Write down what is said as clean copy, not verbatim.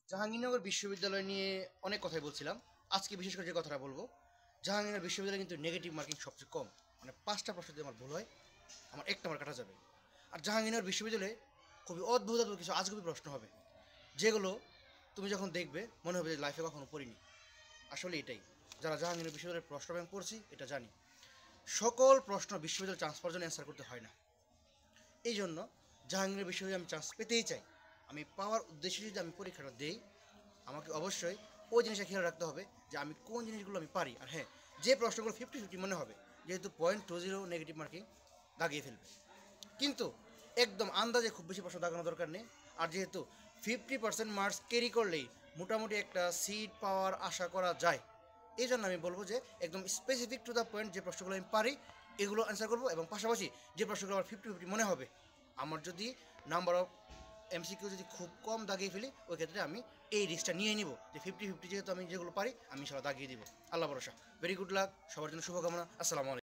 জাহাঙ্গীরনগর বিশ্ববিদ্যালয় নিয়ে অনেক কথাই বলছিলাম। আজকে বিশেষ করে যে কথাটা বলবো, জাহাঙ্গীরনগর বিশ্ববিদ্যালয়ে কিন্তু নেগেটিভ মার্কিং সবচেয়ে কম। মানে 5টা প্রশ্ন যদি আমার ভুল হয়, আমার 1 নাম্বার কাটা যাবে। আর জাহাঙ্গীরনগর বিশ্ববিদ্যালয়ে খুবই অদ্ভুত অদ্ভুত কিছু আজগুবি প্রশ্ন হবে, যেগুলো তুমি যখন দেখবে মনে হবে যে লাইফে কখনো পড়িনি। আসলে এটাই, যারা জাহাঙ্গীরনগর বিশ্ববিদ্যালয়ের প্রশ্ন ব্যাংক পড়ছি এটা জানি। সকল প্রশ্ন বিশ্ববিদ্যালয় চান্স পাওয়ার জন্য অ্যান্সার করতে হয় না। এই জন্য জাহাঙ্গীরনগর বিশ্ববিদ্যালয়ে আমি চান্স পেতেই চাই। আমি পাওয়ার উদ্দেশ্যে যদি আমি পরীক্ষাটা দেই, আমাকে অবশ্যই ওই জিনিসটা খেয়াল রাখতে হবে যে আমি কোন জিনিসগুলো আমি পারি। আর হ্যাঁ, যে প্রশ্নগুলো 50-50 মনে হবে, যেহেতু 0.20 নেগেটিভ মার্কিং দাগিয়ে ফেলবে, কিন্তু একদম আন্দাজে খুব বেশি প্রশ্ন দাগানোর দরকার নেই। আর যেহেতু 50% মার্কস ক্যারি করলেই মোটামুটি একটা সিট পাওয়ার আশা করা যায়, এই জন্য আমি বলবো যে একদম স্পেসিফিক টু দ্য পয়েন্ট যে প্রশ্নগুলো আমি পারি এগুলো অ্যান্সার করবো, এবং পাশাপাশি যে প্রশ্নগুলো আমার 50-50 মনে হবে, আমার যদি নাম্বার অফ এমসিকিউ যদি খুব কম দাগিয়ে ফেলি, ওই ক্ষেত্রে আমি এই রিস্কটা নিয়ে নিব যে 50-50 যেহেতু আমি যেগুলো পারি আমি সেটা দাগিয়ে দিব। আল্লাহ ভরসা। ভেরি গুড লাক, সবার জন্য শুভকামনা। আসসালামু আলাইকুম।